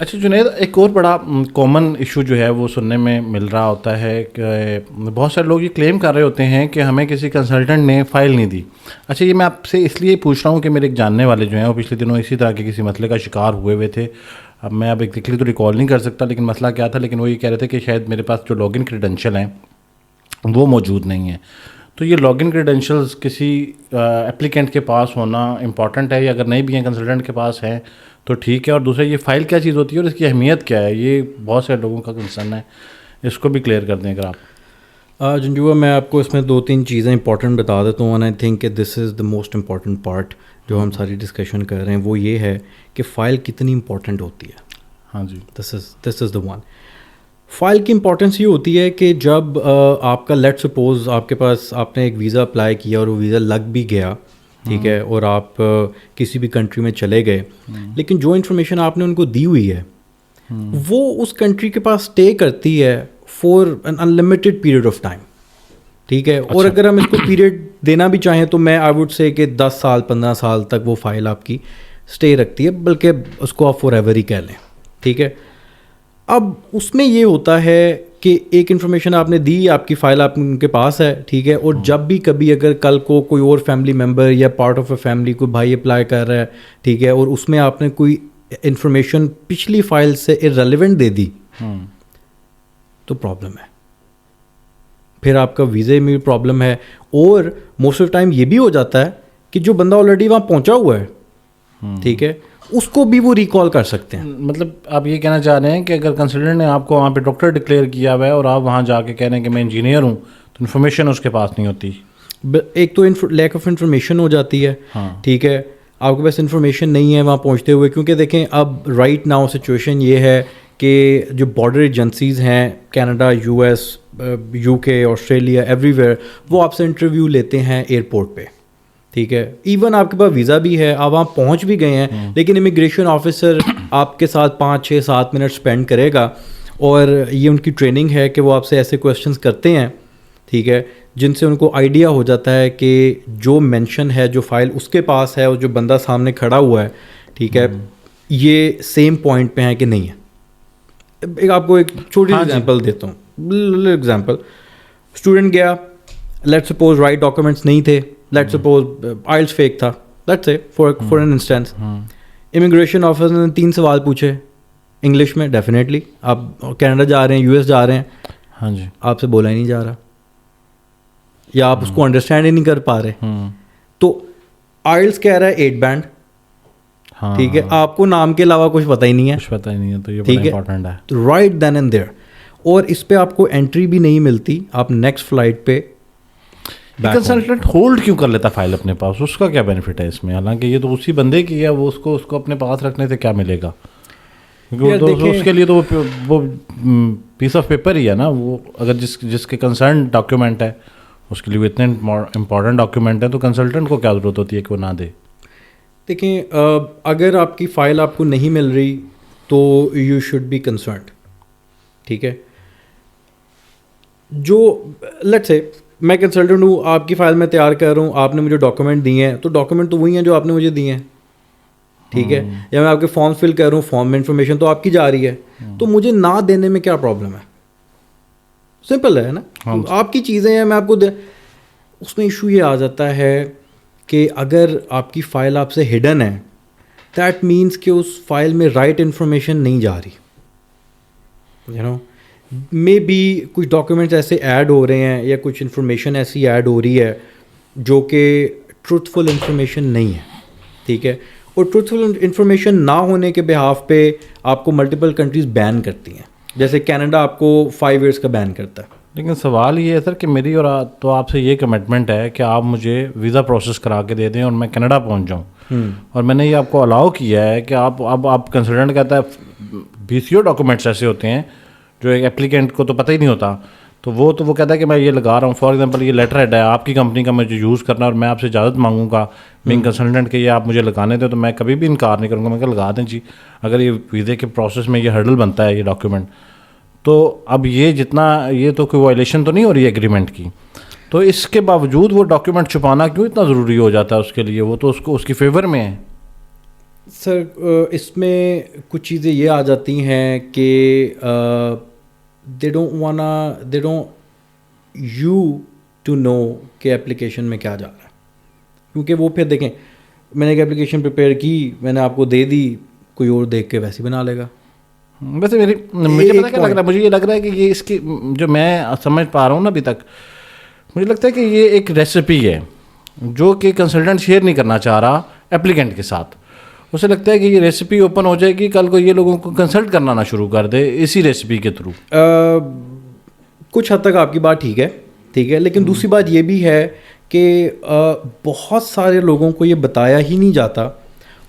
اچھا جنید، ایک اور بڑا کامن ایشو جو ہے وہ سننے میں مل رہا ہوتا ہے کہ بہت سارے لوگ یہ کلیم کر رہے ہوتے ہیں کہ ہمیں کسی کنسلٹنٹ نے فائل نہیں دی. اچھا یہ میں آپ سے اس لیے پوچھ رہا ہوں کہ میرے ایک جاننے والے جو ہیں وہ پچھلے دنوں اسی طرح کے کسی مسئلے کا شکار ہوئے تھے. اب میں ایگزیکٹلی تو ریکال نہیں کر سکتا لیکن مسئلہ کیا تھا، لیکن وہ یہ کہہ رہے تھے کہ شاید میرے پاس جو لاگ ان کریڈینشیل ہیں وہ موجود نہیں ہیں. تو یہ لاگ ان کریڈینشیلز کسی اپلیکینٹ کے پاس ہونا امپورٹنٹ ہے، یا اگر نہیں بھی ہیں کنسلٹنٹ کے پاس ہیں تو ٹھیک ہے؟ اور دوسرا یہ فائل کیا چیز ہوتی ہے اور اس کی اہمیت کیا ہے؟ یہ بہت سارے لوگوں کا کنسرن ہے، اس کو بھی کلیئر کر دیں اگر آپ. جنجوا، میں آپ کو اس میں 2-3 چیزیں امپورٹنٹ بتا دیتا ہوں. اینڈ آئی تھنک کہ دس از دا موسٹ امپورٹنٹ پارٹ جو ہم ساری ڈسکشن کر رہے ہیں، وہ یہ ہے کہ فائل کتنی امپورٹنٹ ہوتی ہے. ہاں جی، دس از دا ون. فائل کی امپورٹنس یہ ہوتی ہے کہ جب آپ کا لیٹ سپوز آپ کے پاس آپ نے ایک ویزا اپلائی کیا اور وہ ویزا لگ بھی گیا، ٹھیک ہے، اور آپ کسی بھی کنٹری میں چلے گئے، لیکن جو انفارمیشن آپ نے ان کو دی ہوئی ہے وہ اس کنٹری کے پاس اسٹے کرتی ہے for an unlimited period of time, ٹھیک ہے. اور اگر ہم اس کو پیریڈ دینا بھی چاہیں تو میں آئی ووڈ سے کہ 10 سال 15 سال تک وہ فائل آپ کی اسٹے رکھتی ہے، بلکہ اس کو آپ فور ایور ہی کہہ لیں، ٹھیک ہے. اب اس میں یہ ہوتا ہے کہ ایک انفارمیشن آپ نے دی، آپ کی فائل آپ ان کے پاس ہے، ٹھیک ہے، اور جب بھی کبھی اگر کل کو کوئی اور فیملی ممبر یا پارٹ آف اے فیملی کوئی بھائی اپلائی کر رہا ہے، ٹھیک ہے، اور اس میں آپ نے کوئی انفارمیشن پچھلی فائل سے ارریلیونٹ دے دی تو پرابلم ہے، پھر آپ کا ویزے میں بھی پرابلم ہے. اور موسٹ آف ٹائم یہ بھی ہو جاتا ہے کہ جو بندہ آلریڈی وہاں پہنچا ہوا ہے، ٹھیک ہے، اس کو بھی وہ ریکال کر سکتے ہیں. مطلب آپ یہ کہنا چاہ رہے ہیں کہ اگر کنسلٹنٹ نے آپ کو وہاں پہ ڈاکٹر ڈکلیئر کیا ہوا ہے اور آپ وہاں جا کے کہہ رہے ہیں کہ میں انجینئر ہوں، تو انفارمیشن اس کے پاس نہیں ہوتی. ایک تو لیک آف انفارمیشن ہو جاتی ہے، ٹھیک ہے، آپ کے پاس انفارمیشن نہیں ہے وہاں پہنچتے ہوئے. کیونکہ دیکھیں اب رائٹ ناؤ سچویشن یہ ہے کہ جو بارڈر ایجنسیز ہیں کینیڈا، یو ایس، یو کے، آسٹریلیا، ایوری ویئر، وہ آپ سے انٹرویو لیتے ہیں ایئرپورٹ پہ، ٹھیک ہے. ایون آپ کے پاس ویزا بھی ہے، آپ وہاں پہنچ بھی گئے ہیں، لیکن امیگریشن آفیسر آپ کے ساتھ 5-6-7 منٹ اسپینڈ کرے گا، اور یہ ان کی ٹریننگ ہے کہ وہ آپ سے ایسے کویشچنس کرتے ہیں، ٹھیک ہے، جن سے ان کو آئیڈیا ہو جاتا ہے کہ جو مینشن ہے، جو فائل اس کے پاس ہے اور جو بندہ سامنے کھڑا ہوا ہے، ٹھیک ہے، یہ سیم پوائنٹ پہ ہیں کہ نہیں ہے. ایک آپ کو ایک چھوٹی سی ایگزامپل دیتا ہوں. ایگزامپل، اسٹوڈنٹ گیا، لیٹ سپوز رائٹ ڈاکومنٹس نہیں تھے، لیٹ سپوز آئلس فیک تھا، let's say for an instance. Immigration officer نے 3 سوال پوچھے انگلش میں. ڈیفینیٹلی آپ کینیڈا جا رہے ہیں، یو ایس جا رہے ہیں، ہاں جی، آپ سے بولا ہی نہیں جا رہا یا آپ اس کو انڈرسٹینڈ ہی نہیں کر پا رہے. تو آئلس کہہ رہا ہے 8 بینڈ، ٹھیک ہے، آپ کو نام کے علاوہ کچھ پتہ ہی نہیں ہے، کچھ پتہ ہی نہیں ہے، تو یہ بڑا امپورٹنٹ ہے. Right then and there. اور اس پہ آپ کو انٹری بھی نہیں ملتی، آپ نیکسٹ فلائٹ پہ. کنسلٹنٹ ہولڈ کیوں کر لیتا فائل اپنے پاس؟ اس کا کیا بینیفٹ ہے اس میں؟ حالانکہ یہ تو اسی بندے کی ہے، وہ اس کو اپنے پاس رکھنے سے کیا ملے گا؟ کیونکہ اس کے لیے تو وہ پیس آف پیپر ہی ہے نا. وہ اگر جس کے کنسرن ڈاکیومنٹ ہے اس کے لیے وہ اتنے امپورٹنٹ ڈاکیومنٹ ہے، تو کنسلٹنٹ کو کیا ضرورت ہوتی ہے کہ وہ نہ دے؟ دیکھیں، اگر آپ کی فائل آپ کو نہیں مل رہی تو یو شوڈ بی کنسرنڈ، ٹھیک ہے. جو لیٹس سے میں کنسلٹنٹ ہوں، آپ کی فائل میں تیار کر رہا ہوں، آپ نے مجھے ڈاکومنٹ دیے ہیں، تو ڈاکومنٹ تو وہی ہیں جو آپ نے مجھے دیے ہیں، ٹھیک ہے. یا میں آپ کے فارم فل کر رہا ہوں، فارم میں انفارمیشن تو آپ کی جا رہی ہے، تو مجھے نہ دینے میں کیا پرابلم ہے؟ سمپل ہے نا، آپ کی چیزیں ہیں، میں آپ کو اس میں ایشو یہ آ جاتا ہے کہ اگر آپ کی فائل آپ سے ہڈن ہے، دیٹ مینس کہ اس فائل میں رائٹ انفارمیشن نہیں جا رہی. یو نو مے بی کچھ ڈاکیومنٹس ایسے ایڈ ہو رہے ہیں یا کچھ انفارمیشن ایسی ایڈ ہو رہی ہے جو کہ ٹروتھفل انفارمیشن نہیں ہے، ٹھیک ہے. اور ٹروتھفل انفارمیشن نہ ہونے کے بہاف پہ آپ کو ملٹیپل کنٹریز بین کرتی ہیں، جیسے کینیڈا آپ کو 5 ایئرس کا بین کرتا ہے. لیکن سوال یہ ہے سر کہ میری اور تو آپ سے یہ کمٹمنٹ ہے کہ آپ مجھے ویزا پروسیس کرا کے دے دیں اور میں کینیڈا پہنچ جاؤں، اور میں نے یہ آپ کو الاؤ کیا ہے کہ آپ کنسلٹنٹ کہتا ہے BCO ڈاکومنٹس ایسے ہوتے ہیں جو ایک اپلیکینٹ کو تو پتہ ہی نہیں ہوتا، تو وہ کہتا ہے کہ میں یہ لگا رہا ہوں. فار ایگزامپل یہ لیٹر ہیڈ ہے آپ کی کمپنی کا، مجھے یوز کرنا، اور میں آپ سے اجازت مانگوں گا بینگ کنسلٹنٹ کہ یہ آپ مجھے لگانے دیں، تو میں کبھی بھی انکار نہیں کروں گا، میں کہ لگا دیں جی، اگر یہ ویزے کے پروسیس میں یہ ہرڈل بنتا ہے یہ ڈاکیومنٹ. تو اب یہ تو کوئی وائلیشن تو نہیں ہو رہی ہے ایگریمنٹ کی، تو اس کے باوجود وہ ڈاکیومنٹ چھپانا کیوں اتنا ضروری ہو جاتا ہے اس کے لیے؟ وہ تو اس کی فیور میں ہے. سر اس میں کچھ چیزیں یہ آ جاتی ہیں کہ they don't you to know کہ اپلیکیشن میں کیا جا رہا ہے، کیونکہ وہ پھر دیکھیں میں نے ایک اپلیکیشن پریپیئر کی، میں نے آپ کو دے دی، کوئی اور دیکھ کے ویسے بنا لے گا. ویسے مجھے پتہ کیا لگ رہا ہے، مجھے یہ لگ رہا ہے کہ یہ اس کی جو میں سمجھ پا رہا ہوں نا ابھی تک، مجھے لگتا ہے کہ یہ ایک ریسیپی ہے جو کہ کنسلٹنٹ شیئر نہیں کرنا چاہ رہا اپلیکنٹ کے ساتھ. اسے لگتا ہے کہ یہ ریسیپی اوپن ہو جائے گی، کل کو یہ لوگوں کو کنسلٹ کرنا نہ شروع کر دے اسی ریسیپی کے تھرو. کچھ حد تک آپ کی بات ٹھیک ہے، لیکن دوسری بات یہ بھی ہے کہ بہت سارے لوگوں کو یہ بتایا ہی نہیں جاتا.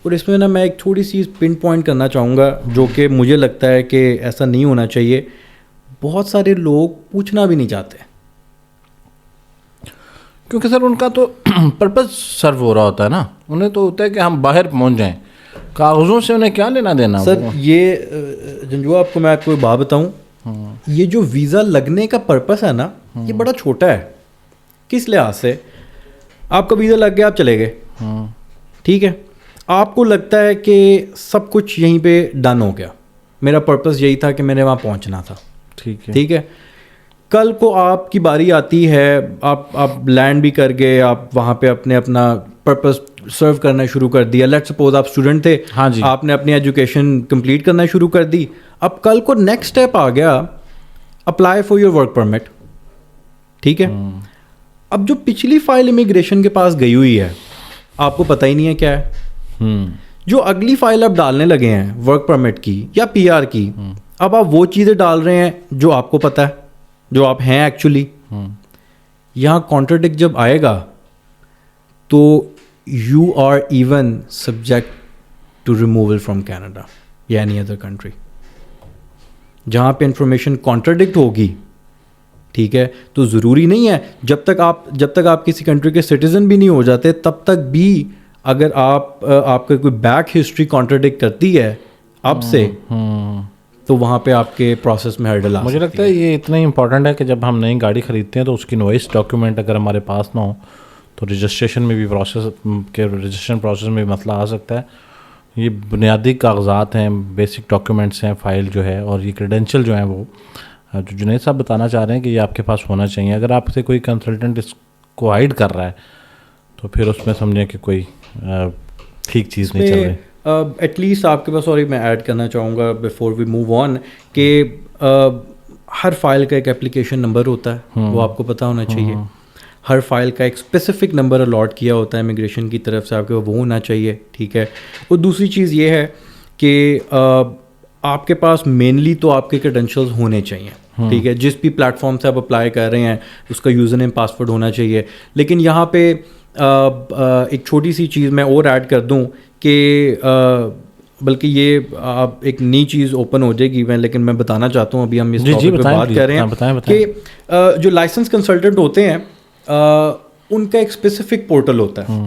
اور اس میں نا میں ایک تھوڑی سی پن پوائنٹ کرنا چاہوں گا جو کہ مجھے لگتا ہے کہ ایسا نہیں ہونا چاہیے. بہت سارے لوگ پوچھنا بھی نہیں چاہتے، کیونکہ سر ان کا تو پرپز سرو ہو رہا ہوتا ہے نا، انہیں تو ہوتا ہے کہ ہم باہر پہنچ جائیں، کاغذوں سے انہیں کیا لینا دینا. سر یہ جنجو آپ کو میں کوئی بات بتاؤں، یہ جو ویزا لگنے کا پرپس ہے نا یہ بڑا چھوٹا ہے. کس لحاظ سے؟ آپ کا ویزا لگ گیا، آپ چلے گئے، ٹھیک ہے، آپ کو لگتا ہے کہ سب کچھ یہیں پہ ڈن ہو گیا، میرا پرپس یہی تھا کہ میں نے وہاں پہنچنا تھا، ٹھیک ہے. کل کو آپ کی باری آتی ہے، آپ لینڈ بھی کر گئے، آپ وہاں پہ اپنا پرپس سرو کرنا شروع کر دیا. لیٹ سپوز آپ اسٹوڈنٹ تھے، ہاں جی، آپ نے اپنی ایجوکیشن کمپلیٹ کرنا شروع کر دی. اب کل کو نیکسٹ اسٹیپ آ گیا، apply for your work permit, ٹھیک ہے. اب جو پچھلی فائل امیگریشن کے پاس گئی ہوئی ہے آپ کو پتہ ہی نہیں ہے کیا ہے. جو اگلی فائل آپ ڈالنے لگے ہیں ورک پرمٹ کی یا پی آر کی، اب آپ وہ چیزیں ڈال رہے ہیں جو آپ کو پتہ ہے، جو آپ ہیں ایکچولی. یہاں کانٹراڈکٹ جب آئے گا تو you are even subject to removal from Canada یا اینی ادر کنٹری. جہاں پہ انفارمیشن کانٹراڈکٹ ہوگی، ٹھیک ہے، تو ضروری نہیں ہے جب تک آپ کسی کنٹری کے سٹیزن بھی نہیں ہو جاتے تب تک بھی اگر آپ کا کوئی بیک ہسٹری کانٹراڈکٹ کرتی ہے اب سے، تو وہاں پہ آپ کے پروسیس میں ہرڈل آ سکتی ہے. مجھے لگتا ہے یہ اتنا ہی امپورٹنٹ ہے کہ جب ہم نئی گاڑی خریدتے ہیں تو اس کی نوائس ڈاکیومنٹ اگر ہمارے پاس نہ ہو تو رجسٹریشن میں بھی رجسٹریشن پروسیس میں بھی مسئلہ آ سکتا ہے. یہ بنیادی کاغذات ہیں، بیسک ڈاکیومنٹس ہیں، فائل جو ہے، اور یہ کریڈینشیل جو ہیں وہ جو جنید صاحب بتانا چاہ رہے ہیں کہ یہ آپ کے پاس ہونا چاہیے. اگر آپ سے کوئی کنسلٹنٹ اس کو ہائڈ کر رہا ہے تو پھر اس میں سمجھیں کہ کوئی ٹھیک چیز نہیں چل رہی. ایٹ لیسٹ آپ کے پاس، سوری میں ایڈ کرنا چاہوں گا بیفور وی موو آن، کہ ہر فائل کا ایک اپلیکیشن نمبر ہوتا ہے، وہ آپ کو پتہ ہونا چاہیے. ہر فائل کا ایک اسپیسیفک نمبر الاٹ کیا ہوتا ہے امیگریشن کی طرف سے، آپ کے وہ ہونا چاہیے، ٹھیک ہے. اور دوسری چیز یہ ہے کہ آپ کے پاس مینلی تو آپ کے کریڈینشیلز ہونے چاہیے، ٹھیک ہے. جس بھی پلیٹ فارم سے آپ اپلائی کر رہے ہیں اس کا یوزر نیم پاسورڈ ہونا چاہیے. لیکن یہاں پہ ایک چھوٹی سی چیز میں اور ایڈ کر دوں کہ بلکہ یہ آپ ایک نئی چیز اوپن ہو جائے گی لیکن میں بتانا چاہتا ہوں، ابھی ہم اس ٹاپک پہ بات کر رہے ہیں کہ جو لائسنس کنسلٹنٹ ہوتے ہیں ان کا ایک اسپیسیفک پورٹل ہوتا ہے،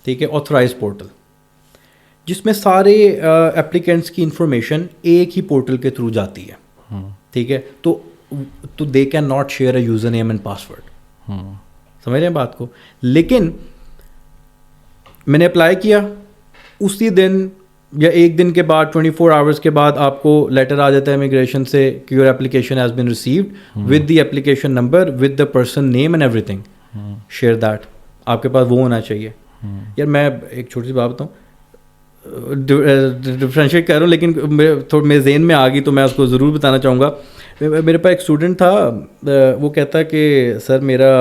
ٹھیک ہے، آتھرائز پورٹل، جس میں سارے اپلیکینٹس کی انفارمیشن ایک ہی پورٹل کے تھرو جاتی ہے، ٹھیک ہے. تو they can not share a user name and password, سمجھ رہے ہیں بات کو. لیکن میں نے اپلائی کیا، اسی دن یا ایک دن کے بعد 24 آورس کے بعد آپ کو لیٹر آ جاتا ہے امیگریشن سے کہ your application has been received with the application number with the person name and every thing. Share that, آپ کے پاس وہ ہونا چاہیے. یار میں ایک چھوٹی سی بات بتاؤں، ڈفرینشیٹ کر رہا ہوں لیکن تھوڑا میرے ذہن میں آ گئی تو میں اس کو ضرور بتانا چاہوں گا. میرے پاس ایک اسٹوڈنٹ تھا، وہ کہتا کہ سر میرا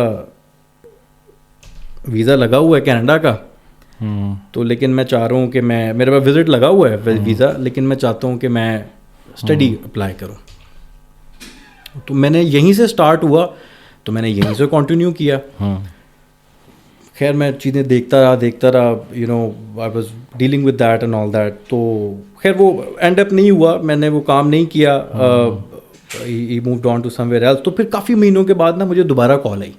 ویزا لگا ہوا ہے کینیڈا کا، تو لیکن میں چاہ رہا ہوں کہ میرے پاس وزٹ لگا ہوا ہے ویزا، لیکن میں چاہتا ہوں کہ میں اسٹڈی اپلائی کروں. تو میں نے یہیں سے اسٹارٹ ہوا، تو میں نے یہیں سے کنٹینیو کیا. خیر میں چیزیں دیکھتا رہا you know I was dealing with that and all that. تو خیر وہ اینڈ اپ نہیں ہوا، میں نے وہ کام نہیں کیا، he moved on to somewhere else. تو پھر کافی مہینوں کے بعد نا مجھے دوبارہ کال آئی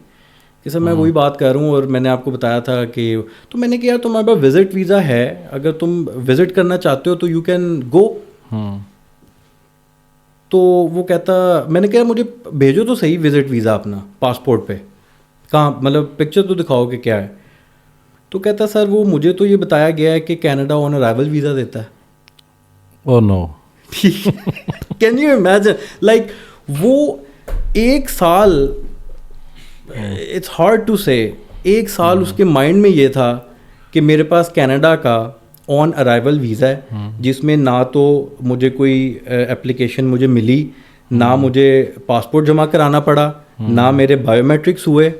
کہ سر میں وہی بات کر رہا ہوں، اور میں نے آپ کو بتایا تھا کہ، تو میں نے کہا یار تمہارے پاس وزٹ ویزا ہے، اگر تم وزٹ کرنا چاہتے ہو تو یو کین گو. تو وہ کہتا، میں نے کہا مجھے بھیجو تو صحیح وزٹ ویزا اپنا پاسپورٹ پہ، کہاں مطلب پکچر تو دکھاؤ کہ کیا ہے. تو کہتا سر وہ مجھے تو یہ بتایا گیا ہے کہ کینیڈا آن ارائیول ویزا دیتا ہے. او نو. کین یو امیجن لائک وہ ایک سال, اٹس ہارڈ ٹو سے, ایک سال اس کے مائنڈ میں یہ تھا کہ میرے پاس کینیڈا کا آن ارائیول ویزا ہے جس میں نہ تو مجھے کوئی اپلیکیشن مجھے ملی, نہ مجھے پاسپورٹ جمع کرانا پڑا, نہ میرے بایو میٹرکس ہوئے,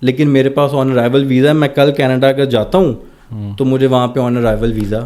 لیکن میرے پاس آن ارائیول ویزا ہے. میں کل کینیڈا کا جاتا ہوں تو مجھے وہاں پہ آن ارائیول ویزا